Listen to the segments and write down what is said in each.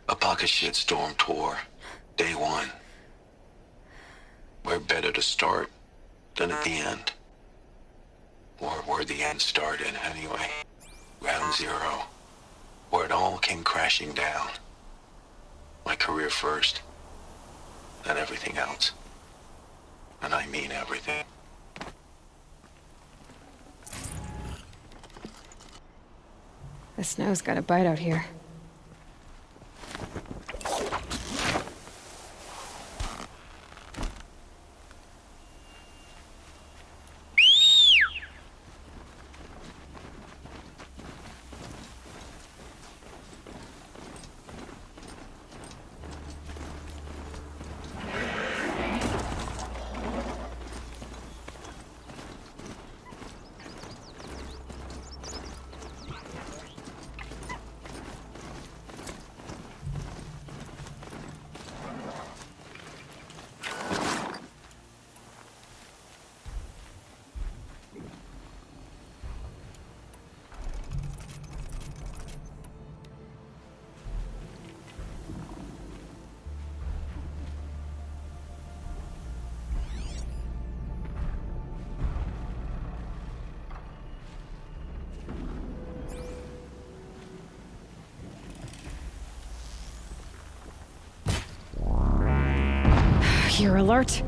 A pocket shitstorm tour. Day one. Where better to start than at the end? Or where the end started, anyway. Ground zero. Where it all came crashing down. My career first. Then everything else. And I mean everything. The snow's got a bite out here. You're alert.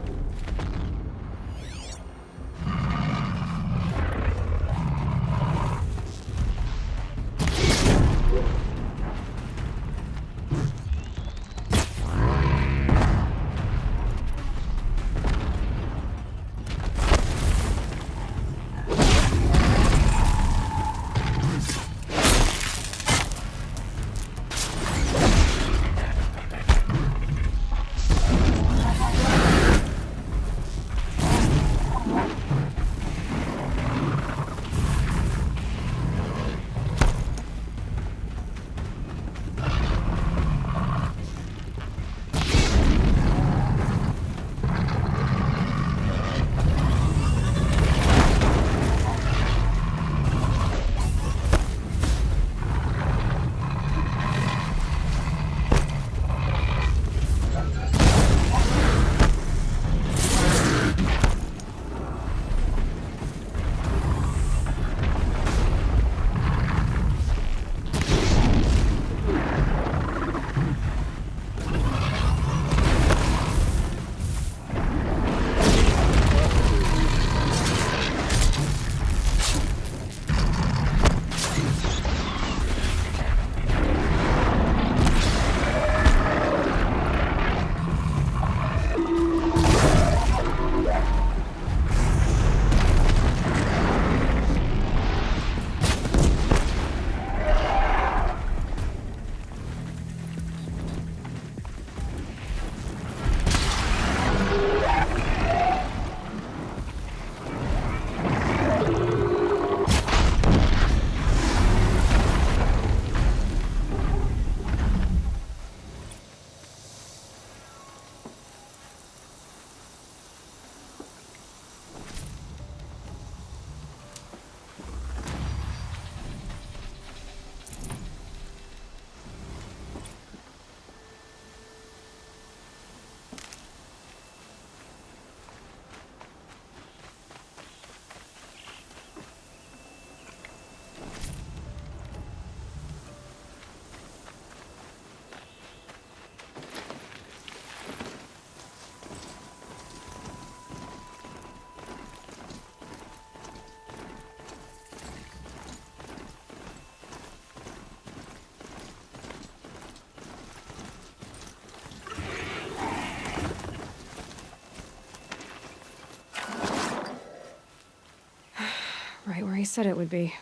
Right where he said it would be.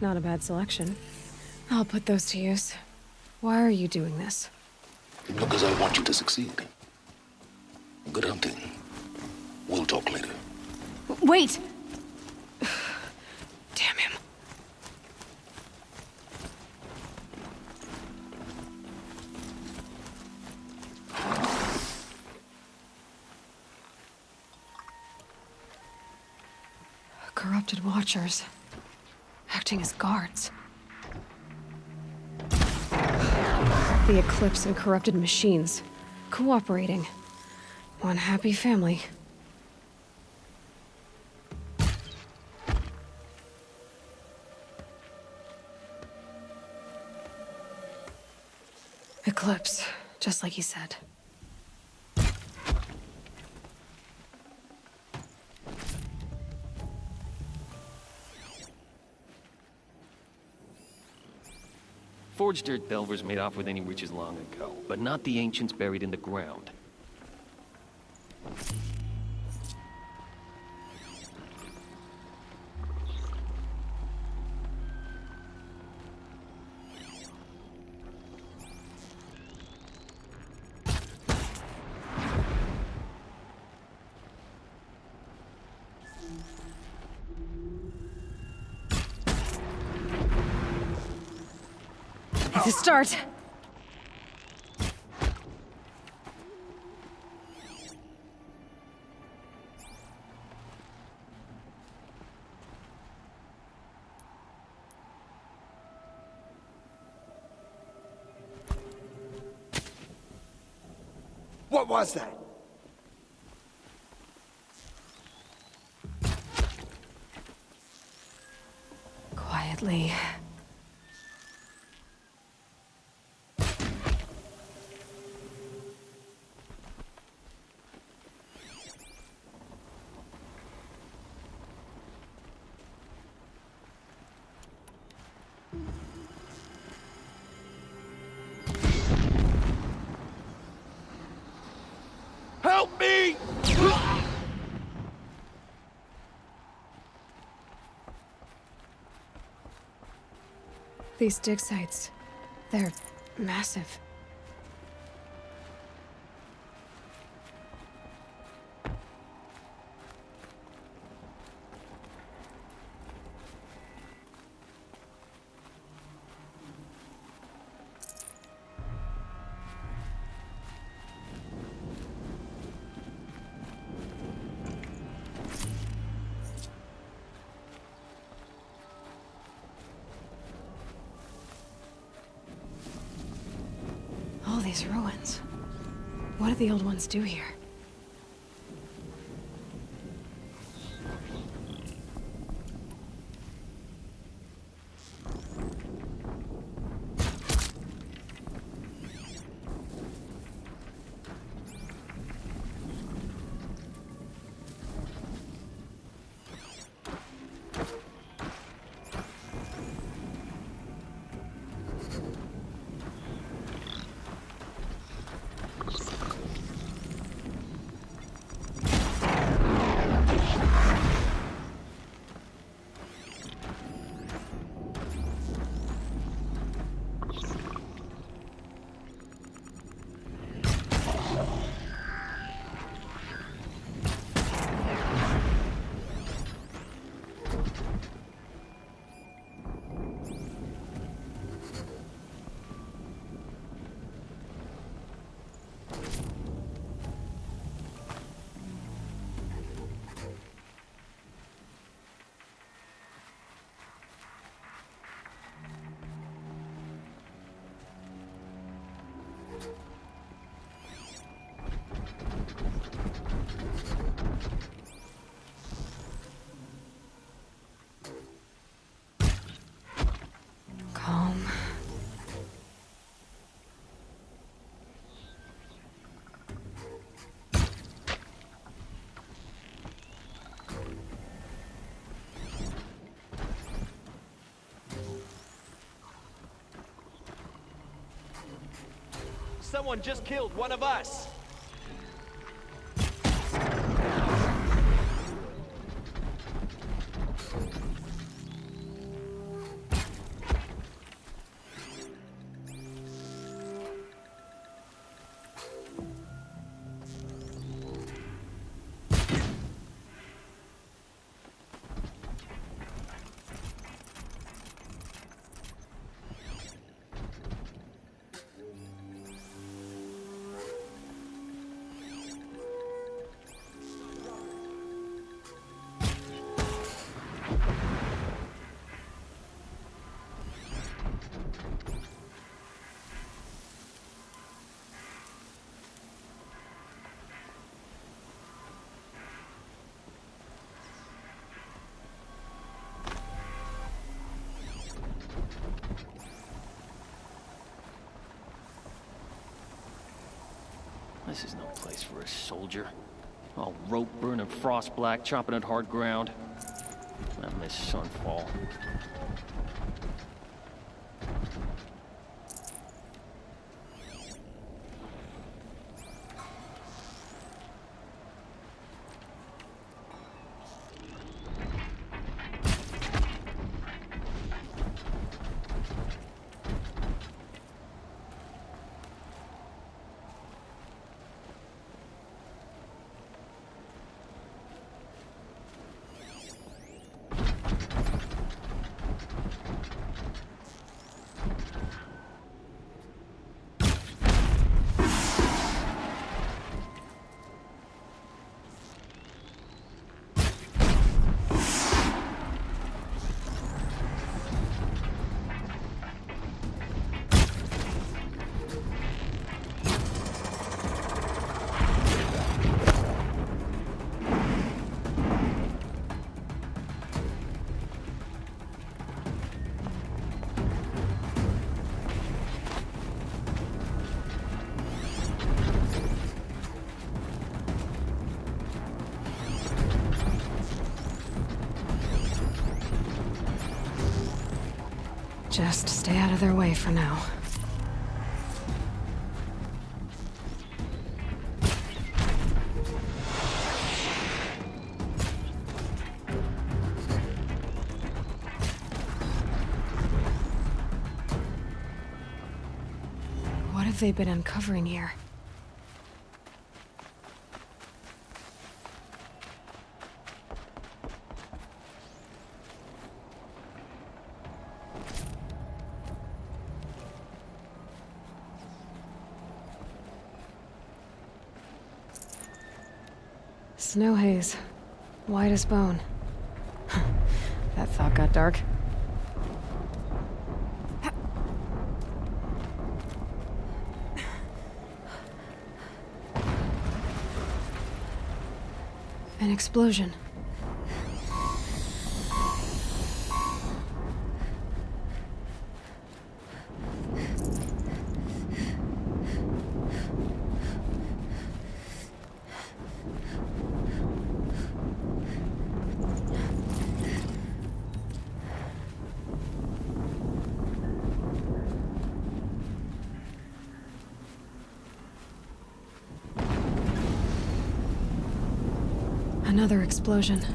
Not a bad selection. I'll put those to use. Why are you doing this? Because I want you to succeed. Good hunting. We'll talk later. Wait! Damn him. Corrupted Watchers. acting as guards. The Eclipse and corrupted machines. Cooperating. One happy family. Eclipse, just like he said. Forged Earth Delvers made off with any riches long ago, but not the ancients buried in the ground. To start. What was that? Quietly. Help me! These dig sites, they're massive. All these ruins. What did the old ones do here? Calm. Someone just killed one of us! This is no place for a soldier. All rope burning frost black, chopping at hard ground. I miss Sunfall. Just stay out of their way for now. What have they been uncovering here? Snow haze. White as bone. That thought got dark. An explosion. Another explosion.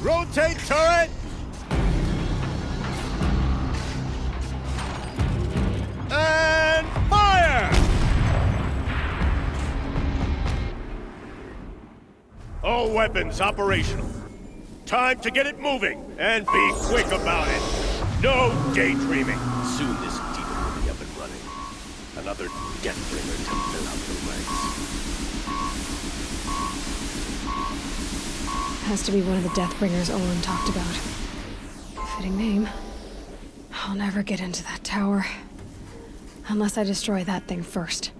Rotate turret! And fire! All weapons operational. Time to get it moving, and be quick about it. No daydreaming. Soon this demon will be up and running. Another Deathbringer to fill out the ranks. Has to be one of the Deathbringers Olin talked about. Fitting name. I'll never get into that tower. Unless I destroy that thing first.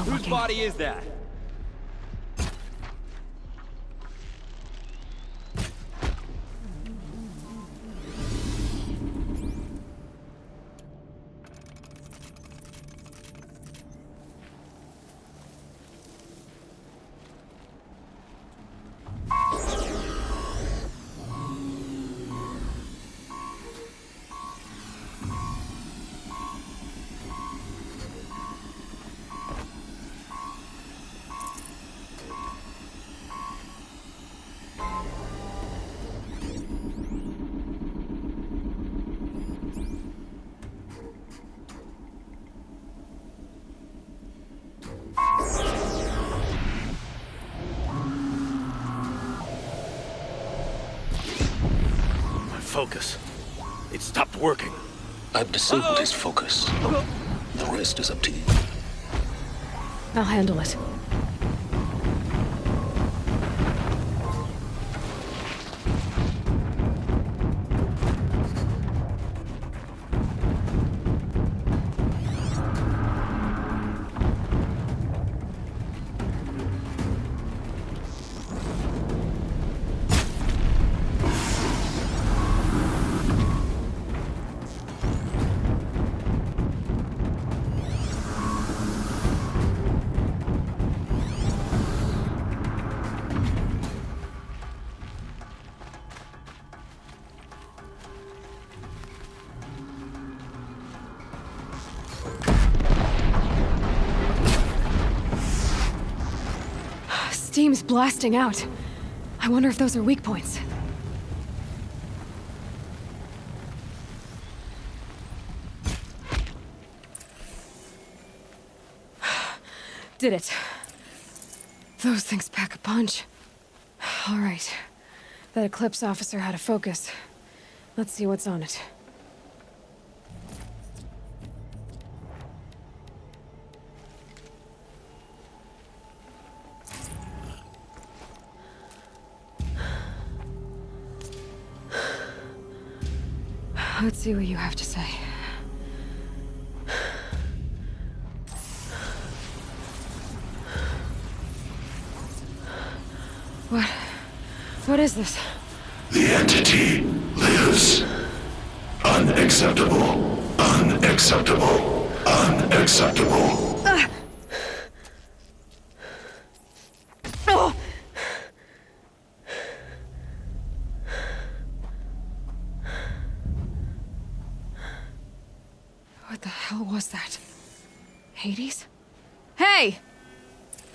not Whose working. body is that? Focus. It stopped working. I've disabled his focus. The rest is up to you. I'll handle it. Steam's blasting out. I wonder if those are weak points. Did it. Those things pack a punch. All right. That Eclipse officer had a focus. Let's see what's on it. Let's see what you have to say. What is this? The entity lives. Unacceptable. Unacceptable. Unacceptable. Oh! What the hell was that? Hades? Hey!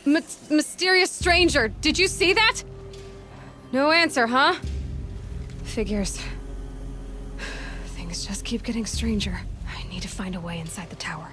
Mysterious stranger, did you see that? No answer, huh? Figures. Things just keep getting stranger. I need to find a way inside the tower.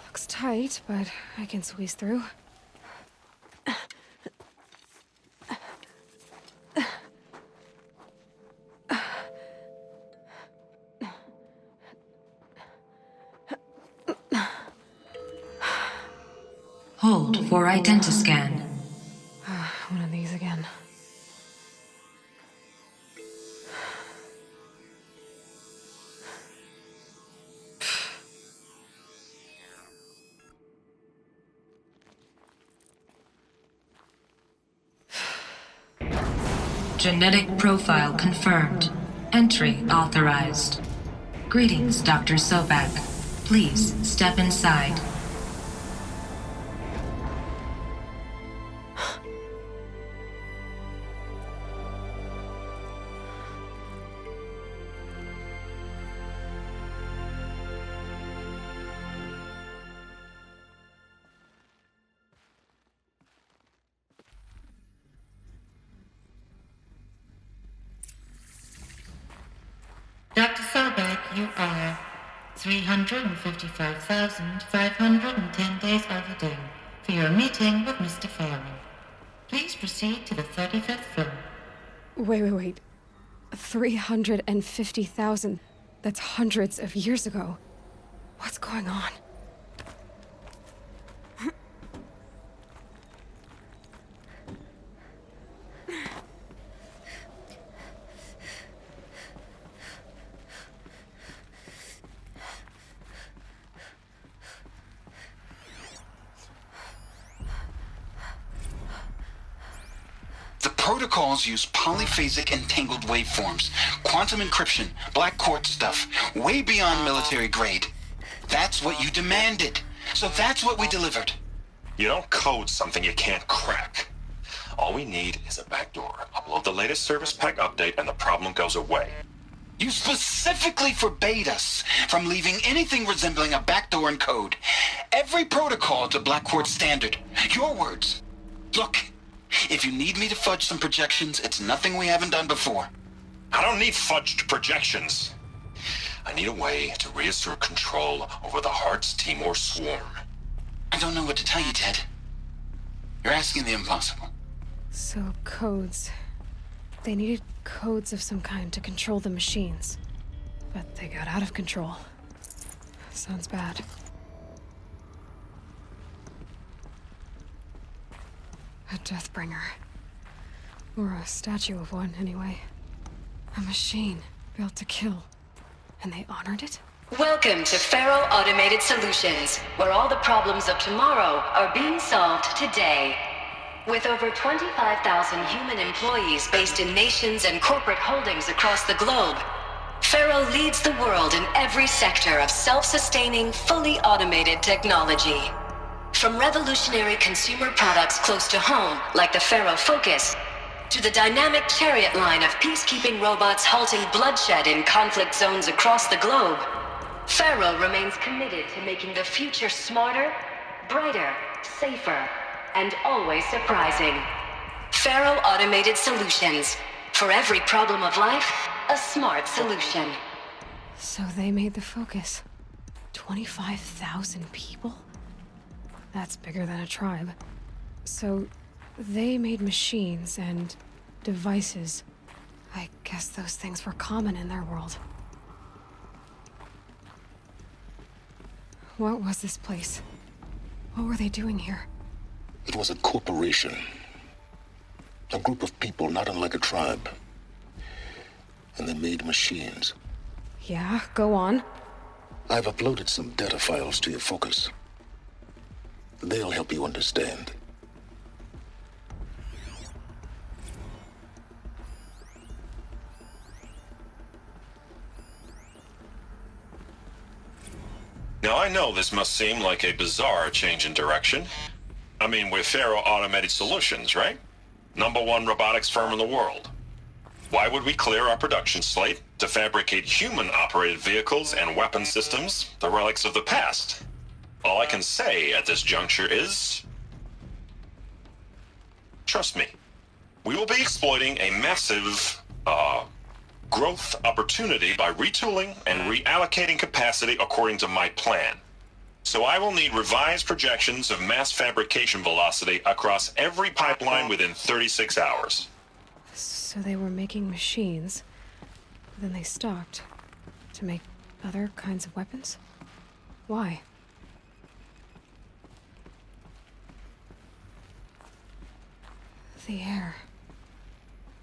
Looks tight, but I can squeeze through. Hold for identiscan. One of these again. Genetic profile confirmed. Entry authorized. Greetings, Dr. Sobek. Please step inside. Dr. Sobek, you are 355,510 days overdue for your meeting with Mr. Faro. Please proceed to the 35th floor. Wait. 350,000. That's hundreds of years ago. What's going on? The protocols use polyphasic entangled waveforms, quantum encryption, black quartz stuff, way beyond military grade. That's what you demanded. So that's what we delivered. You don't code something you can't crack. All we need is a backdoor. Upload the latest service pack update and the problem goes away. You specifically forbade us from leaving anything resembling a backdoor in code. Every protocol to black quartz standard. Your words. Look, if you need me to fudge some projections, it's nothing we haven't done before. I don't need fudged projections. I need a way to reassert control over the Heart's Timor swarm. I don't know what to tell you, Ted. You're asking the impossible. So, codes. They needed codes of some kind to control the machines. But they got out of control. Sounds bad. A Deathbringer. Or a statue of one, anyway. A machine built to kill. And they honored it? Welcome to Faro Automated Solutions, where all the problems of tomorrow are being solved today. With over 25,000 human employees based in nations and corporate holdings across the globe, Faro leads the world in every sector of self-sustaining, fully automated technology. From revolutionary consumer products close to home, like the Faro Focus, to the dynamic chariot line of peacekeeping robots halting bloodshed in conflict zones across the globe, Faro remains committed to making the future smarter, brighter, safer, and always surprising. Faro Automated Solutions. For every problem of life, a smart solution. So they made the Focus. 25,000 people? That's bigger than a tribe. So they made machines and devices. I guess those things were common in their world. What was this place? What were they doing here? It was a corporation. A group of people not unlike a tribe. And they made machines. Yeah, go on. I've uploaded some data files to your Focus. They'll help you understand. Now I know this must seem like a bizarre change in direction. I mean, we're Faro Automated Solutions, right? #1 robotics firm in the world. Why would we clear our production slate to fabricate human-operated vehicles and weapon systems, the relics of the past? All I can say at this juncture is... trust me. We will be exploiting a massive, growth opportunity by retooling and reallocating capacity according to my plan. So I will need revised projections of mass fabrication velocity across every pipeline within 36 hours. So they were making machines, then they stopped to make other kinds of weapons? Why? The air.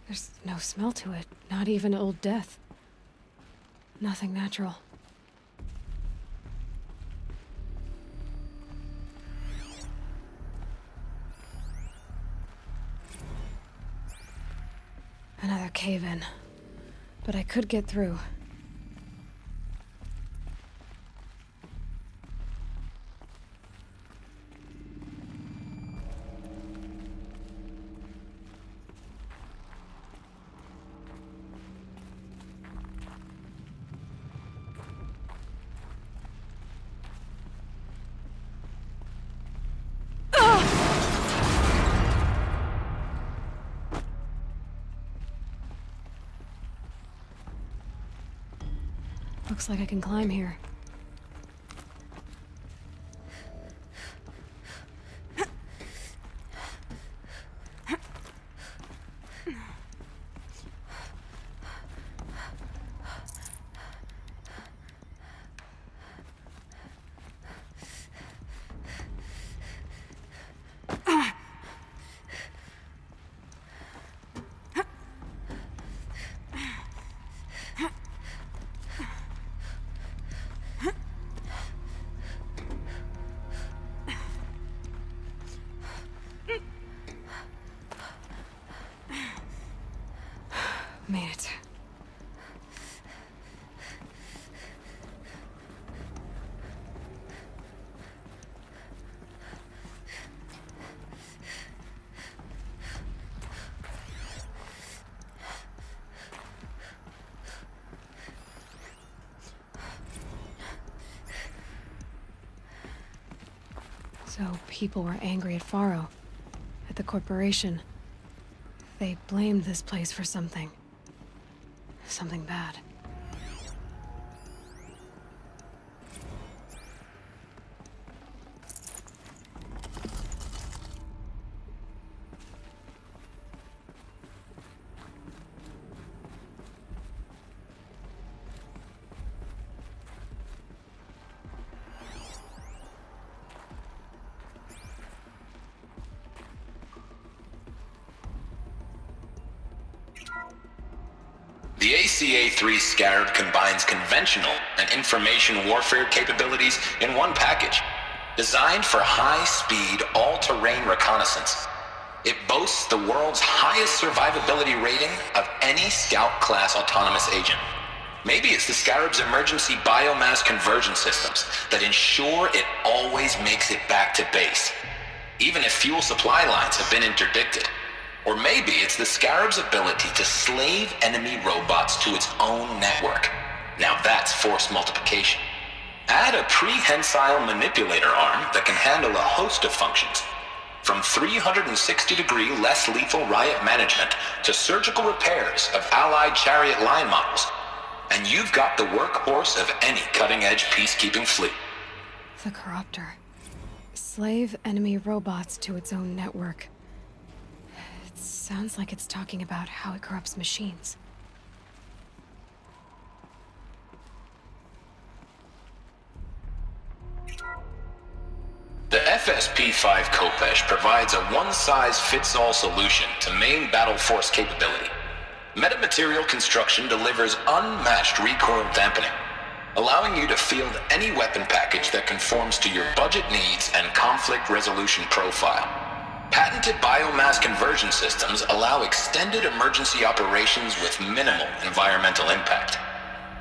There's no smell to it, not even Old Death. Nothing natural. Another cave-in. But I could get through. Looks like I can climb here. Made it. So people were angry at Faro, at the corporation. They blamed this place for something. Something bad. The ACA-3 Scarab combines conventional and information warfare capabilities in one package, designed for high-speed, all-terrain reconnaissance. It boasts the world's highest survivability rating of any Scout-class autonomous agent. Maybe it's the Scarab's emergency biomass conversion systems that ensure it always makes it back to base, even if fuel supply lines have been interdicted. Or maybe it's the Scarab's ability to slave enemy robots to its own network. Now that's force multiplication. Add a prehensile manipulator arm that can handle a host of functions, from 360-degree less lethal riot management to surgical repairs of Allied chariot line models. And you've got the workhorse of any cutting-edge peacekeeping fleet. The Corruptor. Slave enemy robots to its own network. Sounds like it's talking about how it corrupts machines. The FSP-5 Khopesh provides a one-size-fits-all solution to main battle force capability. Metamaterial construction delivers unmatched recoil dampening, allowing you to field any weapon package that conforms to your budget needs and conflict resolution profile. Patented biomass conversion systems allow extended emergency operations with minimal environmental impact.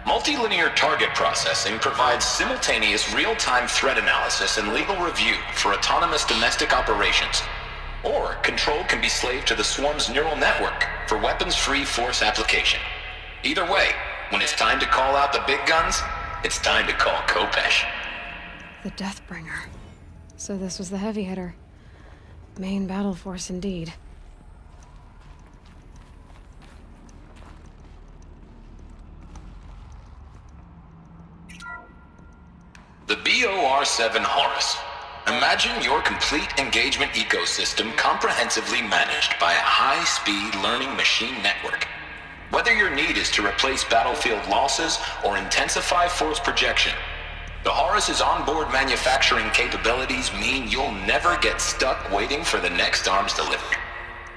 Multilinear target processing provides simultaneous real-time threat analysis and legal review for autonomous domestic operations. Or control can be slaved to the swarm's neural network for weapons-free force application. Either way, when it's time to call out the big guns, it's time to call Khopesh. The Deathbringer. So this was the heavy hitter. Main battle force indeed. The BOR-7 Horus. Imagine your complete engagement ecosystem comprehensively managed by a high-speed learning machine network. Whether your need is to replace battlefield losses or intensify force projection, the Horus's onboard manufacturing capabilities mean you'll never get stuck waiting for the next arms delivery.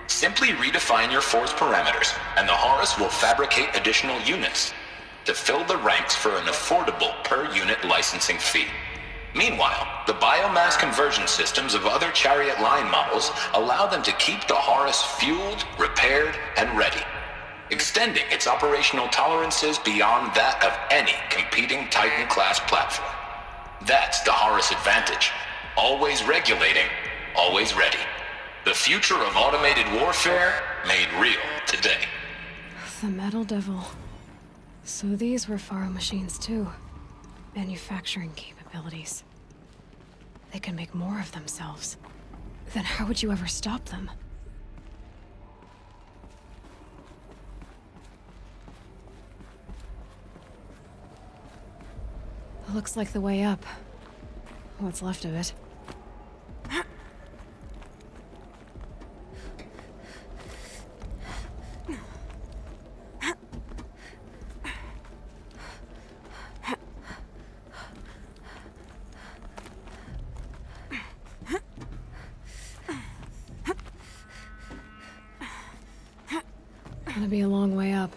Simply redefine your force parameters, and the Horus will fabricate additional units to fill the ranks for an affordable per-unit licensing fee. Meanwhile, the biomass conversion systems of other chariot line models allow them to keep the Horus fueled, repaired, and ready, extending its operational tolerances beyond that of any competing Titan-class platform. That's the Horus advantage. Always regulating, always ready. The future of automated warfare made real today. The Metal Devil. So these were Faro machines too. Manufacturing capabilities. They can make more of themselves. Then how would you ever stop them? Looks like the way up. What's left of it. Gonna be a long way up.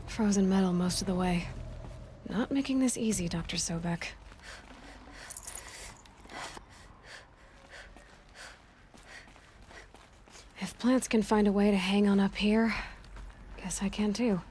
Frozen metal most of the way. Not making this easy, Dr. Sobek. If plants can find a way to hang on up here, guess Guess I can too.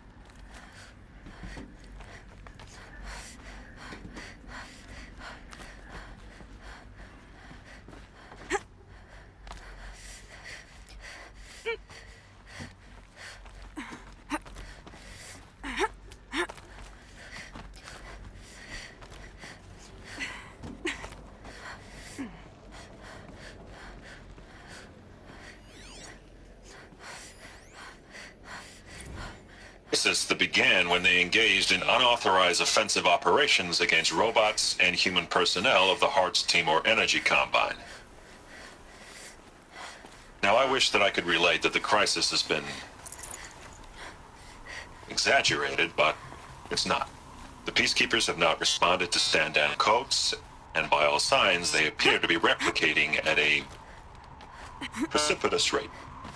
Crisis that began when they engaged in unauthorized offensive operations against robots and human personnel of the HUD's Timor Energy Combine. Now, I wish that I could relate that the crisis has been exaggerated, but it's not. The peacekeepers have not responded to stand-down codes, and by all signs, they appear to be replicating at a precipitous rate.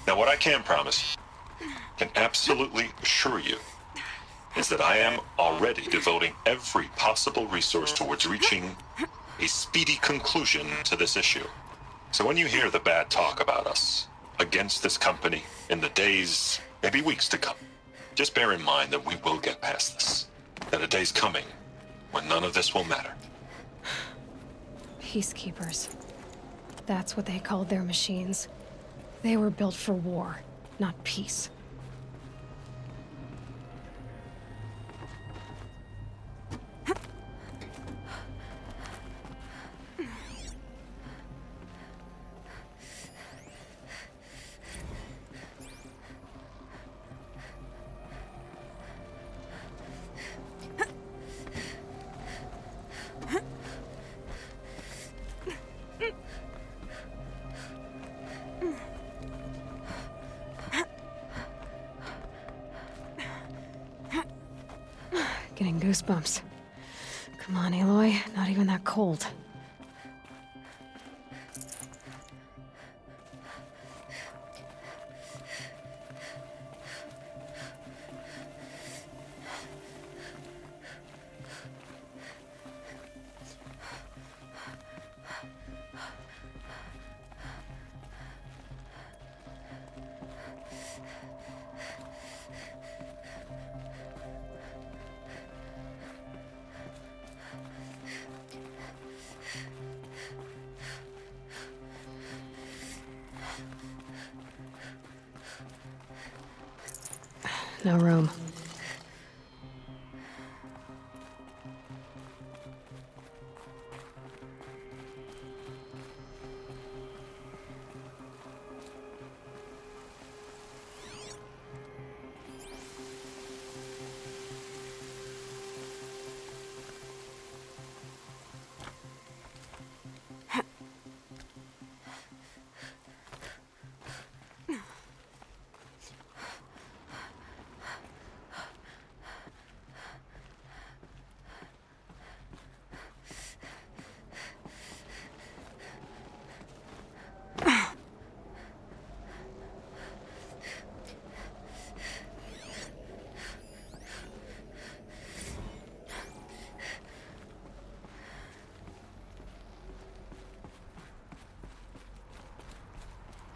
Now, what I can promise, can absolutely assure you, is that I am already devoting every possible resource towards reaching a speedy conclusion to this issue. So when you hear the bad talk about us against this company in the days, maybe weeks to come, just bear in mind that we will get past this. That a day's coming when none of this will matter. Peacekeepers. That's what they called their machines. They were built for war, not peace. Getting goosebumps. Come on, Aloy. Not even that cold. No room.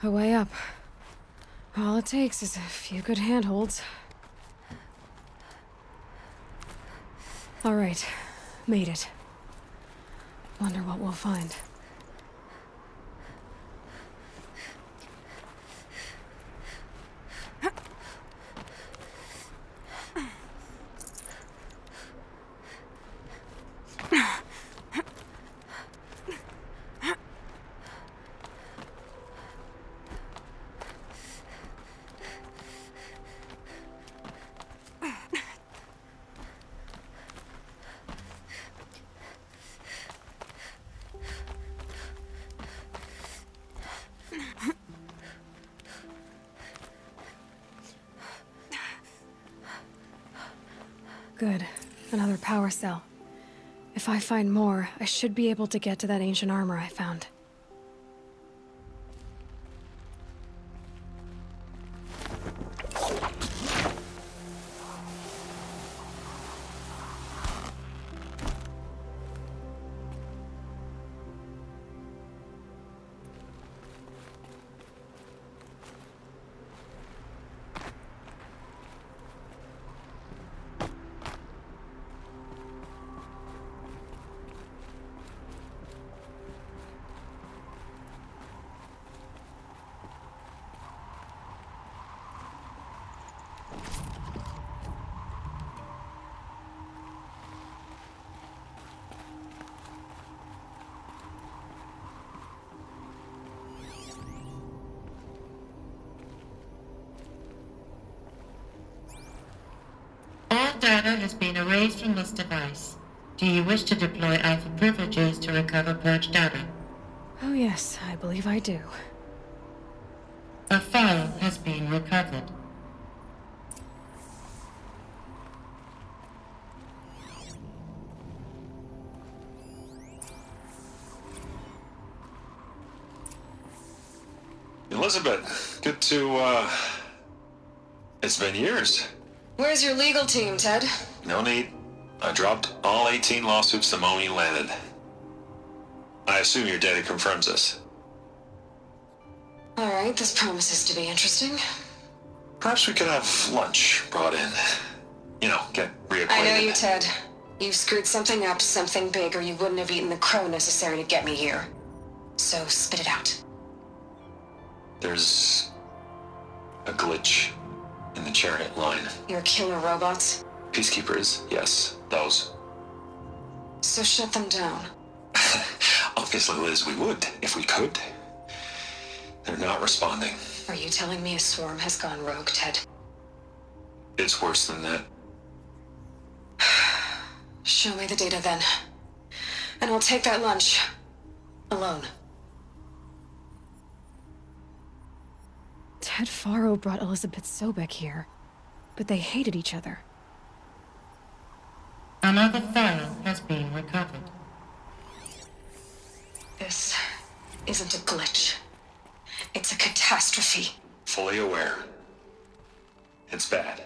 A way up. All it takes is a few good handholds. All right, made it. Wonder what we'll find. Good. Another power cell. If I find more, I should be able to get to that ancient armor I found. data has been erased from this device. Do you wish to deploy Alpha privileges to recover purged data? Oh yes, I believe I do. A file has been recovered. Elizabeth, good to, It's been years. Where's your legal team, Ted? No need. I dropped all 18 lawsuits the moment you landed. I assume your data confirms this. Alright, this promises to be interesting. Perhaps we could have lunch brought in. You know, get reacquainted. I know you, Ted. You've screwed something up, something big, or you wouldn't have eaten the crow necessary to get me here. So, spit it out. There's a glitch in the chariot line. Your killer robots? Peacekeepers, yes, those. So shut them down. Obviously, Liz, we would, if we could. They're not responding. Are you telling me a swarm has gone rogue, Ted? It's worse than that. Show me the data then. And I'll take that lunch. Alone. Ted Faro brought Elizabeth Sobek here, but they hated each other. Another file has been recovered. This isn't a glitch. It's a catastrophe. Fully aware. It's bad.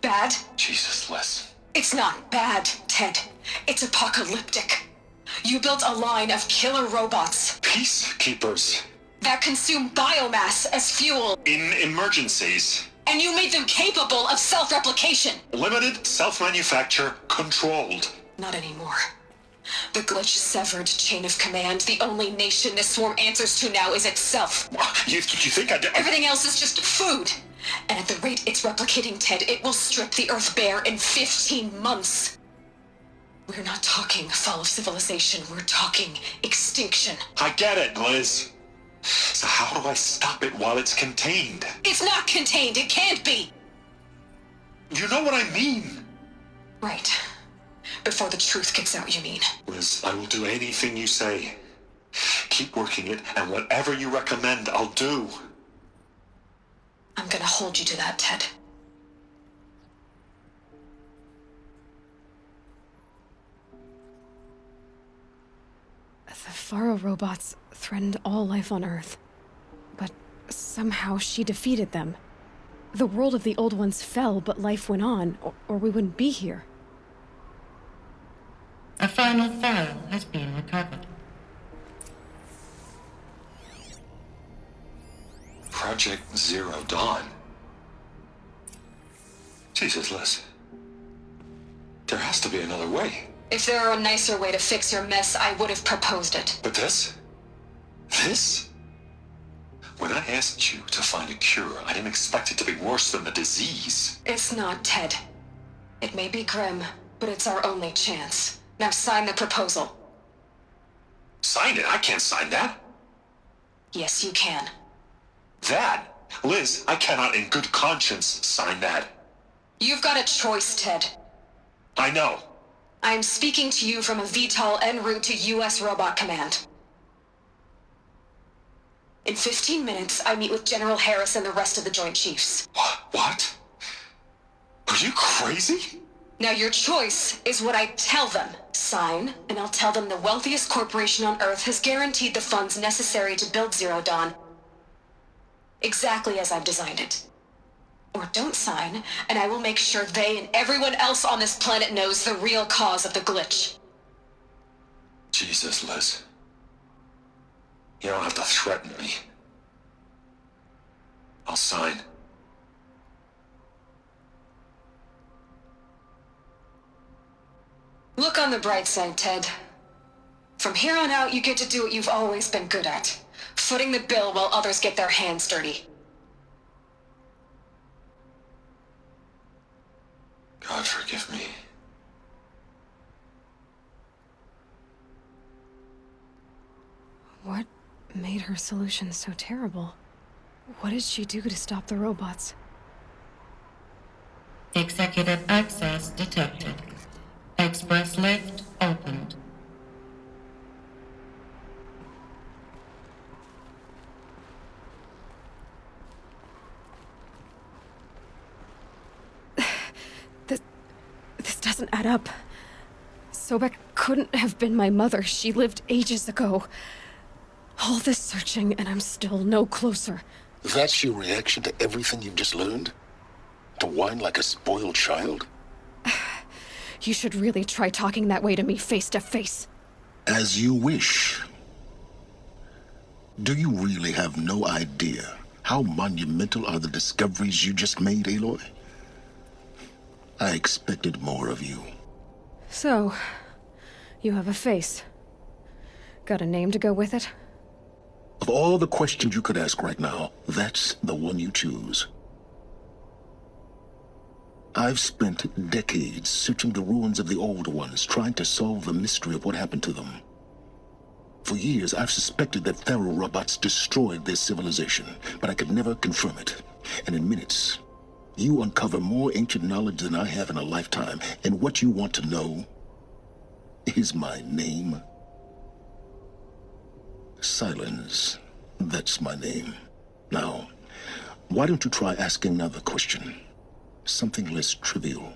Bad? Jesus, Liz. It's not bad, Ted. It's apocalyptic. You built a line of killer robots. Peacekeepers. That consume biomass as fuel. In emergencies. And you made them capable of self-replication. Limited, self-manufacture, controlled. Not anymore. The glitch severed chain of command. The only nation this swarm answers to now is itself. You think Everything else is just food. And at the rate it's replicating, Ted, it will strip the Earth bare in 15 months. We're not talking fall of civilization. We're talking extinction. I get it, Liz. So how do I stop it while it's contained? It's not contained. It can't be. You know what I mean. Right. Before the truth gets out, you mean? Liz, I will do anything you say. Keep working it, and whatever you recommend, I'll do. I'm gonna hold you to that, Ted. The Faro robots threatened all life on Earth. But somehow she defeated them. The world of the old ones fell, but life went on, or we wouldn't be here. A final file has been recovered. Project Zero Dawn. Jesus, Liz. There has to be another way. If there were a nicer way to fix your mess, I would have proposed it. But this? This? When I asked you to find a cure, I didn't expect it to be worse than the disease. It's not, Ted. It may be grim, but it's our only chance. Now sign the proposal. Sign it? I can't sign that. Yes, you can. That? Liz, I cannot in good conscience sign that. You've got a choice, Ted. I know. I'm speaking to you from a VTOL en route to U.S. Robot Command. In 15 minutes, I meet with General Harris and the rest of the Joint Chiefs. What? Are you crazy? Now your choice is what I tell them. Sign, and I'll tell them the wealthiest corporation on Earth has guaranteed the funds necessary to build Zero Dawn. Exactly as I've designed it. Or don't sign, and I will make sure they and everyone else on this planet knows the real cause of the glitch. Jesus, Liz. You don't have to threaten me. I'll sign. Look on the bright side, Ted. From here on out, you get to do what you've always been good at. Footing the bill while others get their hands dirty. God forgive me. What made her solution so terrible? What did she do to stop the robots? Executive access detected. Express lift opened. This doesn't add up. Sobek couldn't have been my mother. She lived ages ago. All this searching, and I'm still no closer. That's your reaction to everything you've just learned? To whine like a spoiled child? You should really try talking that way to me face to face. As you wish. Do you really have no idea how monumental are the discoveries you just made, Aloy? I expected more of you. So, you have a face. Got a name to go with it? Of all the questions you could ask right now, that's the one you choose. I've spent decades searching the ruins of the old ones, trying to solve the mystery of what happened to them. For years, I've suspected that Faro robots destroyed their civilization, but I could never confirm it. And in minutes, you uncover more ancient knowledge than I have in a lifetime, and what you want to know is my name. Silence. That's my name. Now, why don't you try asking another question? Something less trivial.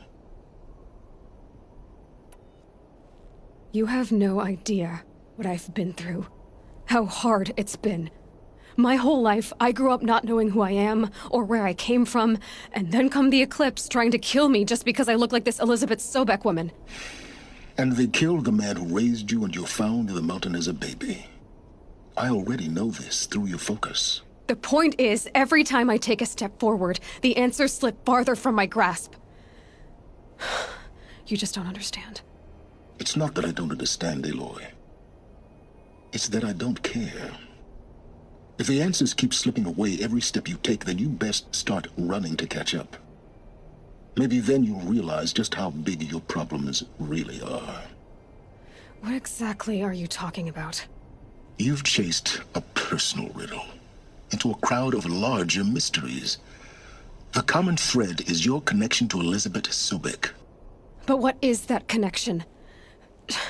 You have no idea what I've been through. How hard it's been. My whole life, I grew up not knowing who I am or where I came from, and then come the Eclipse trying to kill me just because I look like this Elizabeth Sobek woman. And they killed the man who raised you and you found in the mountain as a baby. I already know this through your focus. The point is, every time I take a step forward, the answers slip farther from my grasp. You just don't understand. It's not that I don't understand, Aloy. It's that I don't care. If the answers keep slipping away every step you take, then you best start running to catch up. Maybe then you'll realize just how big your problems really are. What exactly are you talking about? You've chased a personal riddle into a crowd of larger mysteries. The common thread is your connection to Elizabeth Sobek. But what is that connection?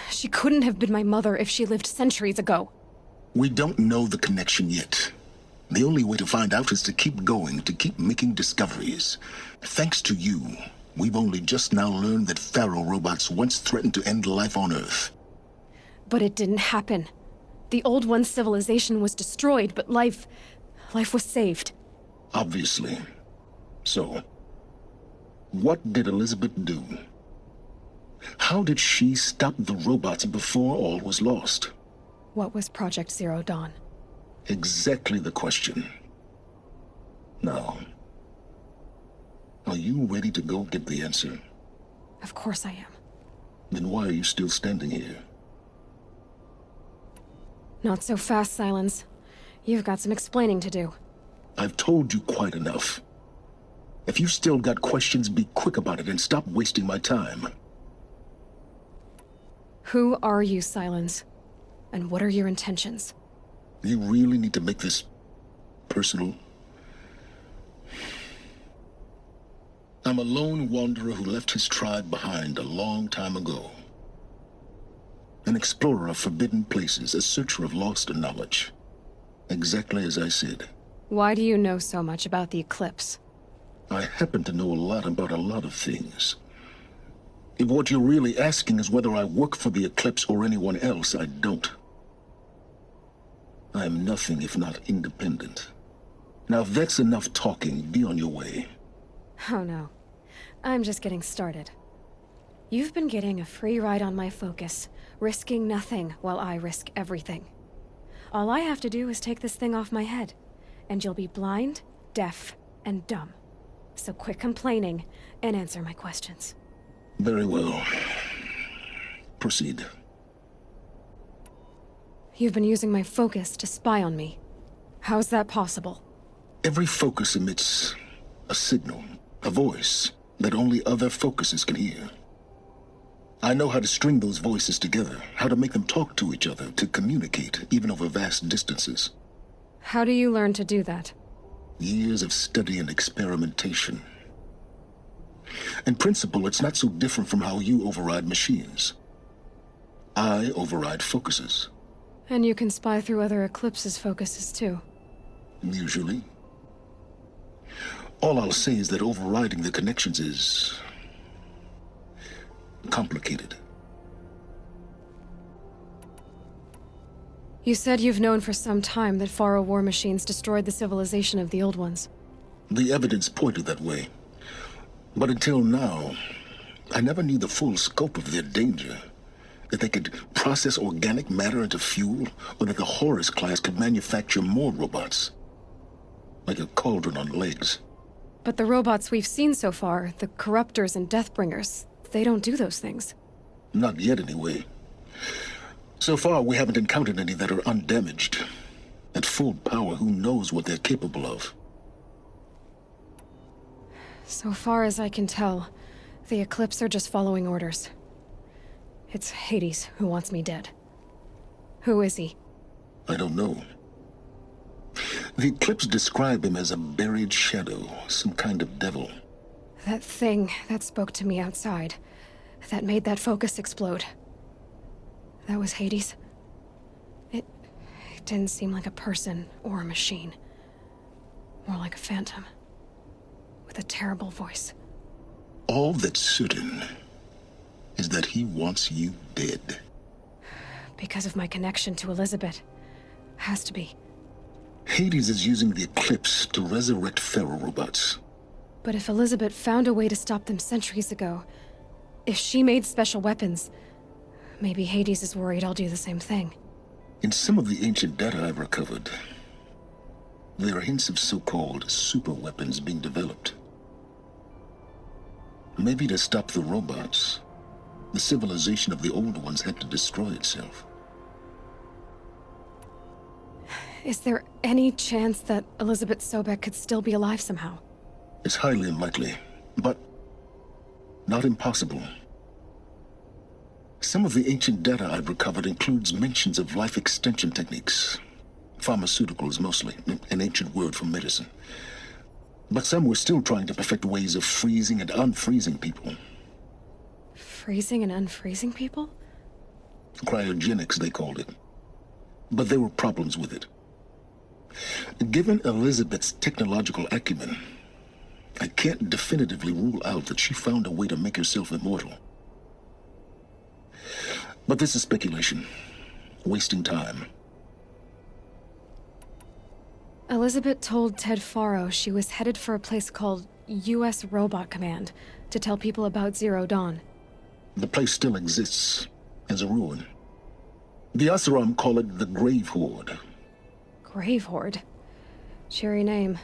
She couldn't have been my mother if she lived centuries ago. We don't know the connection yet. The only way to find out is to keep going, to keep making discoveries. Thanks to you, we've only just now learned that Faro robots once threatened to end life on Earth. But it didn't happen. The Old One's civilization was destroyed, but life was saved. Obviously. So, what did Elizabeth do? How did she stop the robots before all was lost? What was Project Zero Dawn? Exactly the question. Now, are you ready to go get the answer? Of course I am. Then why are you still standing here? Not so fast, Silence. You've got some explaining to do. I've told you quite enough. If you've still got questions, be quick about it and stop wasting my time. Who are you, Silence? And what are your intentions? You really need to make this personal? I'm a lone wanderer who left his tribe behind a long time ago. An explorer of forbidden places, a searcher of lost knowledge. Exactly as I said. Why do you know so much about the Eclipse? I happen to know a lot about a lot of things. If what you're really asking is whether I work for the Eclipse or anyone else, I don't. I am nothing if not independent. Now, if that's enough talking, be on your way. Oh no. I'm just getting started. You've been getting a free ride on my focus, risking nothing while I risk everything. All I have to do is take this thing off my head, and you'll be blind, deaf, and dumb. So quit complaining and answer my questions. Very well. Proceed. You've been using my focus to spy on me. How's that possible? Every focus emits a signal, a voice, that only other focuses can hear. I know how to string those voices together, how to make them talk to each other, to communicate, even over vast distances. How do you learn to do that? Years of study and experimentation. In principle, it's not so different from how you override machines. I override focuses. And you can spy through other Eclipse's focuses, too. Usually. All I'll say is that overriding the connections is complicated. You said you've known for some time that Faro war machines destroyed the civilization of the old ones. The evidence pointed that way. But until now, I never knew the full scope of their danger. That they could process organic matter into fuel, or that the Horus class could manufacture more robots. Like a cauldron on legs. But the robots we've seen so far, the Corruptors and Deathbringers, they don't do those things. Not yet, anyway. So far, we haven't encountered any that are undamaged. At full power, who knows what they're capable of? So far as I can tell, the Eclipse are just following orders. It's Hades who wants me dead. Who is he? I don't know. The Eclipse describe him as a buried shadow, some kind of devil. That thing that spoke to me outside, that made that focus explode. That was Hades. It didn't seem like a person or a machine. More like a phantom. With a terrible voice. All that's certain is that he wants you dead. Because of my connection to Elizabeth. Has to be. Hades is using the Eclipse to resurrect Faro robots. But if Elizabeth found a way to stop them centuries ago, if she made special weapons, maybe Hades is worried I'll do the same thing. In some of the ancient data I've recovered, there are hints of so-called super weapons being developed. Maybe to stop the robots, the civilization of the old ones had to destroy itself. Is there any chance that Elizabeth Sobek could still be alive somehow? It's highly unlikely, but not impossible. Some of the ancient data I've recovered includes mentions of life extension techniques. Pharmaceuticals, mostly, an ancient word for medicine. But some were still trying to perfect ways of freezing and unfreezing people. Freezing and unfreezing people? Cryogenics, they called it. But there were problems with it. Given Elizabeth's technological acumen, I can't definitively rule out that she found a way to make herself immortal. But this is speculation. Wasting time. Elizabeth told Ted Faro she was headed for a place called U.S. Robot Command to tell people about Zero Dawn. The place still exists, as a ruin. The Asaram call it the Grave Horde. Grave Horde? Cheery name.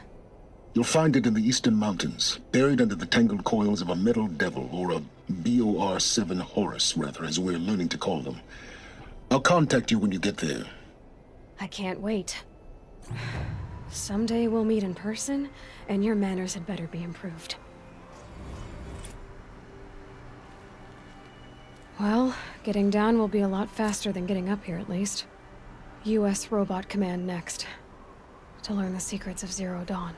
You'll find it in the eastern mountains, buried under the tangled coils of a metal devil, or a BOR-7 Horus, rather, as we're learning to call them. I'll contact you when you get there. I can't wait. Someday we'll meet in person, and your manners had better be improved. Well, getting down will be a lot faster than getting up here, at least. U.S. Robot Command next. To learn the secrets of Zero Dawn.